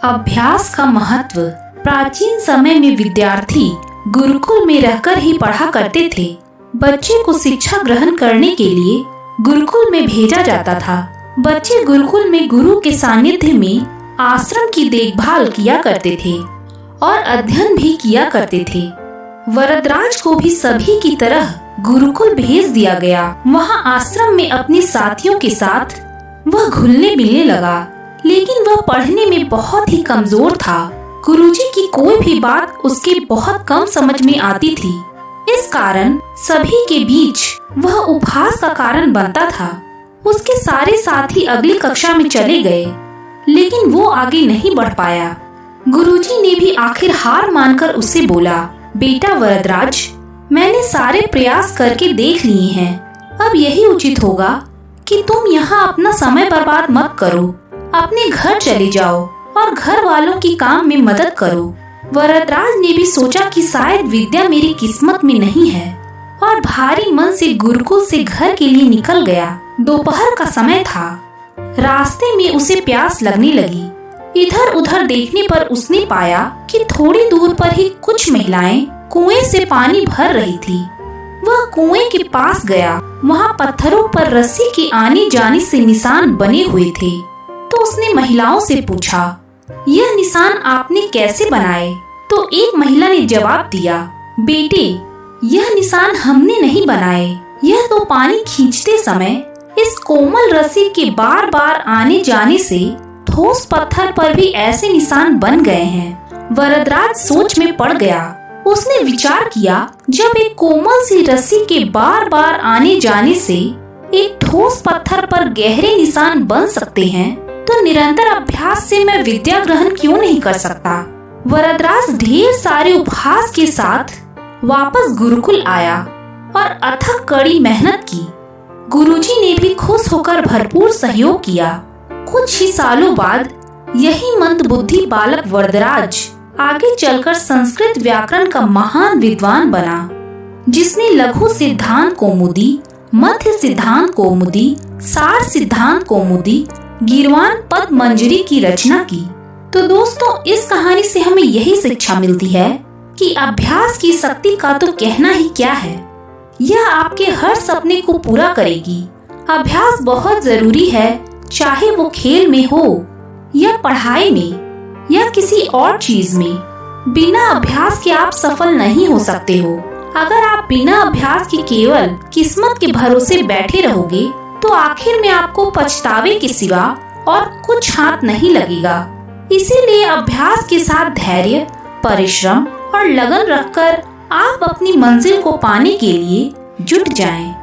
अभ्यास का महत्व। प्राचीन समय में विद्यार्थी गुरुकुल में रहकर ही पढ़ा करते थे। बच्चे को शिक्षा ग्रहण करने के लिए गुरुकुल में भेजा जाता था। बच्चे गुरुकुल में गुरु के सानिध्य में आश्रम की देखभाल किया करते थे और अध्ययन भी किया करते थे। वरदराज को भी सभी की तरह गुरुकुल भेज दिया गया। वहाँ आश्रम में अपने साथियों के साथ वह घुलने मिलने लगा, लेकिन वह पढ़ने में बहुत ही कमजोर था। गुरुजी की कोई भी बात उसके बहुत कम समझ में आती थी। इस कारण सभी के बीच वह उपहास का कारण बनता था। उसके सारे साथी अगली कक्षा में चले गए, लेकिन वो आगे नहीं बढ़ पाया। गुरुजी ने भी आखिर हार मानकर उसे बोला, बेटा वरदराज, मैंने सारे प्रयास करके देख लिए हैं। अब यही उचित होगा कि तुम यहाँ अपना समय बर्बाद मत करो। अपने घर चले जाओ और घर वालों की काम में मदद करो। वरदराज ने भी सोचा कि शायद विद्या मेरी किस्मत में नहीं है और भारी मन से गुरुकुल से घर के लिए निकल गया। दोपहर का समय था। रास्ते में उसे प्यास लगने लगी। इधर उधर देखने पर उसने पाया कि थोड़ी दूर पर ही कुछ महिलाएं कुएं से पानी भर रही थी। वह कुएं के पास गया। वहाँ पत्थरों पर रस्सी के आने जाने से निशान बने हुए थे। तो उसने महिलाओं से पूछा, यह निशान आपने कैसे बनाए? तो एक महिला ने जवाब दिया, बेटे, यह निशान हमने नहीं बनाए। यह तो पानी खींचते समय इस कोमल रस्सी के बार बार आने जाने से ठोस पत्थर पर भी ऐसे निशान बन गए हैं। वरदराज सोच में पड़ गया। उसने विचार किया, जब एक कोमल सी रस्सी के बार बार आने जाने से एक ठोस पत्थर पर गहरे निशान बन सकते हैं, तो निरंतर अभ्यास से मैं विद्या ग्रहण क्यों नहीं कर सकता। वरदराज ढेर सारे उपहास के साथ वापस गुरुकुल आया और अथक कड़ी मेहनत की। गुरुजी ने भी खुश होकर भरपूर सहयोग किया। कुछ ही सालों बाद यही मंदबुद्धि बालक वरदराज आगे चलकर संस्कृत व्याकरण का महान विद्वान बना, जिसने लघु सिद्धांत कौमुदी, मध्य सिद्धांत कौमुदी, सार सिद्धांत कौमुदी, गीर्वाण पद मंजरी की रचना की। तो दोस्तों, इस कहानी से हमें यही शिक्षा मिलती है कि अभ्यास की शक्ति का तो कहना ही क्या है। यह आपके हर सपने को पूरा करेगी। अभ्यास बहुत जरूरी है, चाहे वो खेल में हो या पढ़ाई में या किसी और चीज में। बिना अभ्यास के आप सफल नहीं हो सकते हो। अगर आप बिना अभ्यास के केवल किस्मत के भरोसे बैठे रहोगे, तो आखिर में आपको पछतावे के सिवा और कुछ हाथ नहीं लगेगा। इसीलिए अभ्यास के साथ धैर्य, परिश्रम और लगन रखकर आप अपनी मंजिल को पाने के लिए जुट जाएं।